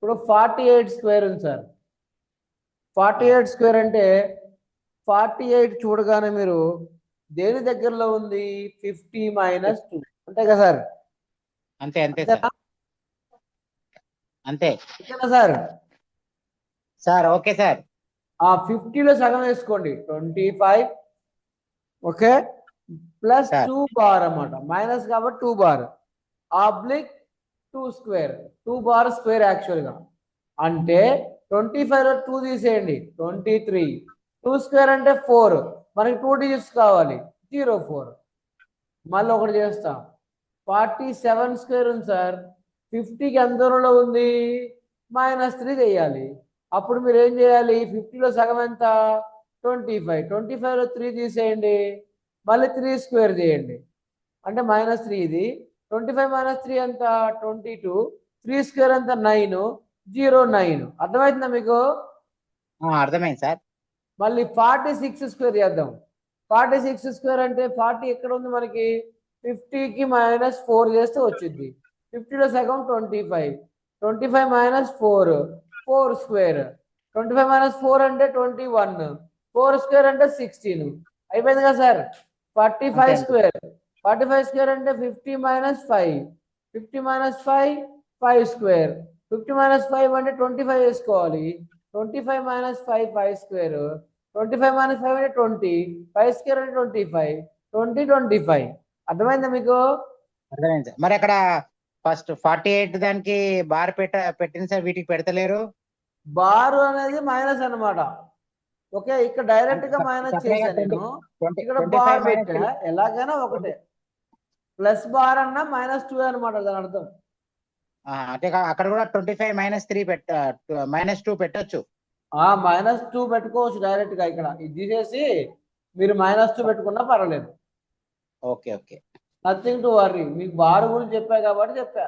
ఇప్పుడు 48 స్క్వేర్ ఉంది sir. 48 square అంటే 48 చూడగానే మీరు దేని దగ్గరలో ఉంది? 50 మైనస్ 2 అంతే కదా సార్? అంతే అంతే సార్, అంతే అంతేనా సార్? సార్. Okay sir. ఆ 50లో సగం వేసుకోండి, 25. ఓకే, ప్లస్ సార్ 2 బార్ అన్నమాట, మైనస్ కాబట్టి 2 bar oblique 2 square, 2 bar square యాక్చువల్గా. అంటే 25లో 2 తీసేయండి, 23. 2 స్క్వేర్ అంటే 4, మనకి 2 డిజిట్స్ కావాలి, 04. మళ్ళీ ఒకటి చేస్తాం, 47 స్క్వేర్ ఉంది సార్. 50కి ఎంత దూరంలో ఉంది? -3 చేయాలి. అప్పుడు మీరు ఏం చేయాలి? 50లో సగం ఎంత? 25. 25లో 3 తీసేయండి, మళ్ళీ 3 స్క్వేర్ చేయండి, అంటే -3. ఇది 25 - 3 ఎంత? 22. 3 స్క్వేర్ ఎంత? 9. 09. అర్థమవుతుందా మీకు? అర్థమైంది సార్. మళ్ళీ 46 స్క్వేర్ చేద్దాం. 46 స్క్వేర్ అంటే 40 ఎక్కడ ఉంది మనకి? 50కి -4 చేస్తే వచ్చింది. 50లో సగం 25. 25 - 4, 4 స్క్వేర్. 25 - 4 అంటే 21. 4 స్క్వేర్ అంటే 16. అయిపోయింది కదా సార్? 45 అంతే. స్క్వేర్. 45 స్క్వేర్ అంటే 50 - 5. 50 - 5, 5 స్క్వేర్. 50 - 5 అంటే 25 వేసుకోవాలి. 25 - 5, 5 స్క్వేర్. 25 - 5 అంటే 20. 5 స్క్వేర్ అంటే 25. 20, 25. అర్థమైందా మీకు? అర్థమైంది సార్. మరి అక్కడ ఫస్ట్ 48 దానికి బార్ పెట్టింది సార్, వీటికి పెడతలేరు. బారు అనేది మైనస్ అన్నమాట. ఓకే, ఇక్కడ డైరెక్ట్ గా మైనస్ చేశా నేను, ఇక్కడ బార్ 25 - పెట్టా. 3. ఎలాగైనా ఒకటే, ప్లస్ బార్ అన్నా -2 అనమాట దాని అర్థం. అంటే అక్కడ కూడా 25 - 3 -2 పెట్టొచ్చు. -2 పెట్టుకోవచ్చు డైరెక్ట్ గా. ఇక్కడ ఇది తీసేసి మీరు -2 పెట్టుకున్నా పర్వాలేదు. Okay okay. Nothing to worry. మీకు బార్ గురించి చెప్పా కాబట్టి చెప్పా.